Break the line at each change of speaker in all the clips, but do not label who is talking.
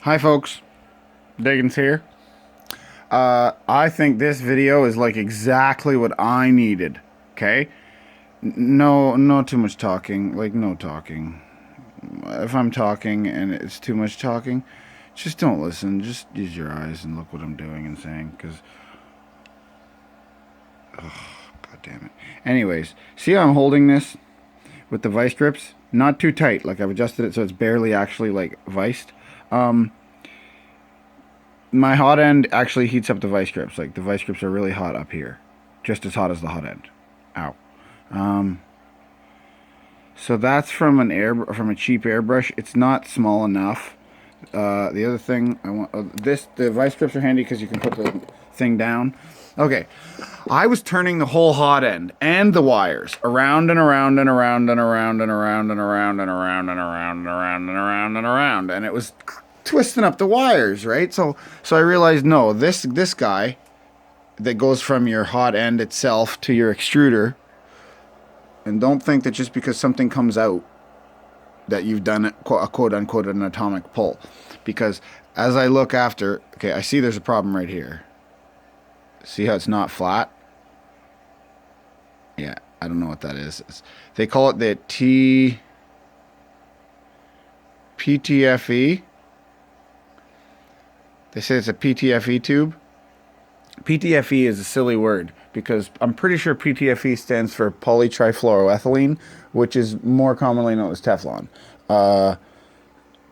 Hi folks, Diggins here. I think this video is like exactly what I needed. Okay? No too much talking. Like no talking. If I'm talking and it's too much talking, just don't listen. Just use your eyes and look what I'm doing and saying. Cause, god damn it. Anyways, see how I'm holding this with the vice grips? Not too tight. Like I've adjusted it so it's barely actually like viced. My hot end actually heats up the vice grips. Like the vice grips are really hot up here, just as hot as the hot end. Ow. So that's from a cheap airbrush. It's not small enough. The other thing I want the vice grips are handy because you can put the thing down. Okay, I was turning the whole hot end and the wires around and around and around and around and around and around and around and around and around and around and around, and it was twisting up the wires, right? So I realized no, this guy that goes from your hot end itself to your extruder, and don't think that just because something comes out that you've done a quote unquote an atomic pull, because as I look after, okay, I see there's a problem right here. See how it's not flat? Yeah, I don't know what that is. They call it the PTFE. They say it's a PTFE tube. PTFE is a silly word because I'm pretty sure PTFE stands for polytrifluoroethylene, which is more commonly known as Teflon. And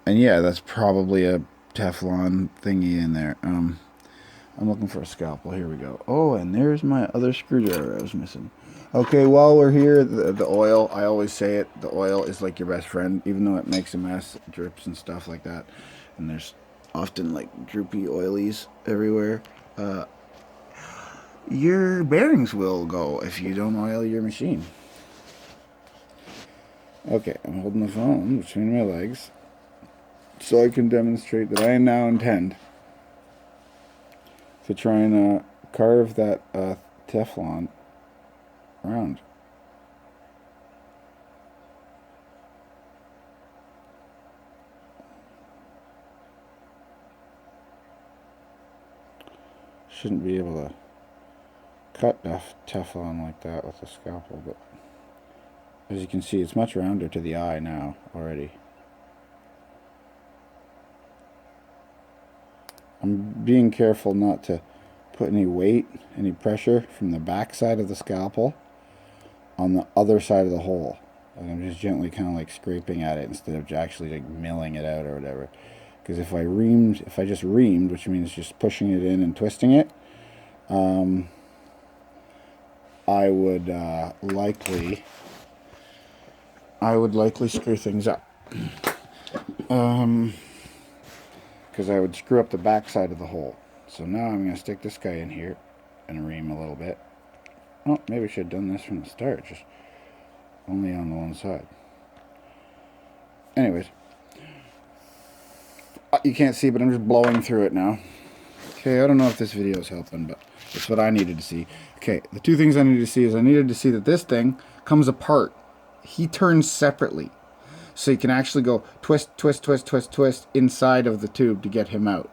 yeah, that's probably a Teflon thingy in there. I'm looking for a scalpel. Here we go. Oh, and there's my other screwdriver I was missing. Okay, while we're here, the oil, I always say it, the oil is like your best friend, even though it makes a mess, drips and stuff like that. And there's often like droopy oilies everywhere. Your bearings will go if you don't oil your machine. Okay, I'm holding the phone between my legs so I can demonstrate that I now intend to try and carve that Teflon around. Shouldn't be able to cut Teflon like that with a scalpel, but as you can see, it's much rounder to the eye now already. I'm being careful not to put any weight, any pressure from the back side of the scalpel on the other side of the hole. Like I'm just gently kind of like scraping at it instead of actually like milling it out or whatever. Because if I just reamed, which means just pushing it in and twisting it, I would likely screw things up. Because I would screw up the back side of the hole. So now I'm going to stick this guy in here and ream a little bit. Oh, maybe I should have done this from the start, just only on the one side. Anyways, you can't see, but I'm just blowing through it now. Okay, I don't know if this video is helping, but it's what I needed to see. Okay, the two things I needed to see is I needed to see that this thing comes apart. He turns separately. So you can actually go twist, twist, twist, twist, twist inside of the tube to get him out.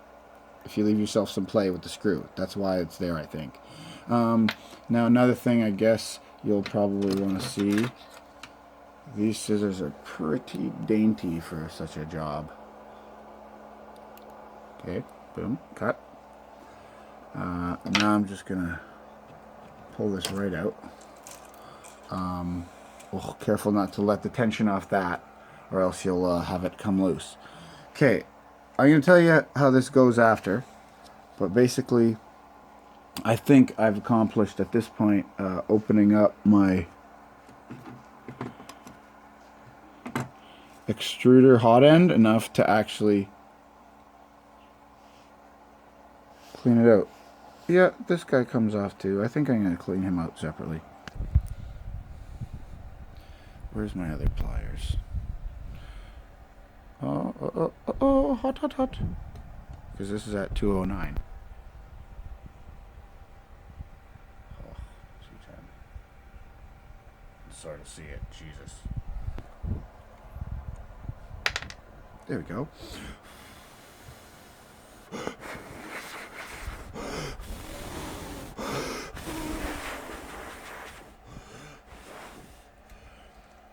If you leave yourself some play with the screw. That's why it's there, I think. Now another thing I guess you'll probably want to see. These scissors are pretty dainty for such a job. Okay, boom, cut. Now I'm just going to pull this right out. Oh, careful not to let the tension off that, or else you'll have it come loose. Okay, I'm going to tell you how this goes after, but basically, I think I've accomplished at this point opening up my extruder hot end enough to actually clean it out. Yeah, this guy comes off too. I think I'm going to clean him out separately. Where's my other pliers? Oh, hot. Because this is at 209. Oh, 210. Sort of see it. Jesus. There we go.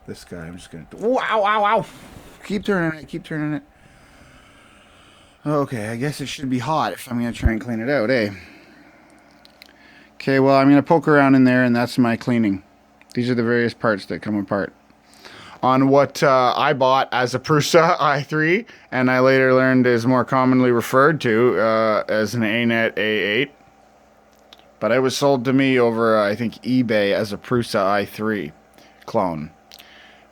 This guy, I'm just gonna. Wow, wow, wow! Keep turning it. Keep turning it. Okay, I guess it should be hot if I'm gonna try and clean it out, eh? Okay, well, I'm gonna poke around in there, and that's my cleaning. These are the various parts that come apart. On what I bought as a Prusa i3, and I later learned is more commonly referred to as an anet A8. But it was sold to me over, I think, eBay as a Prusa i3 clone.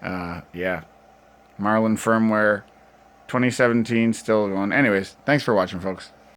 Yeah. Marlin firmware, 2017, still going. Anyways, thanks for watching, folks.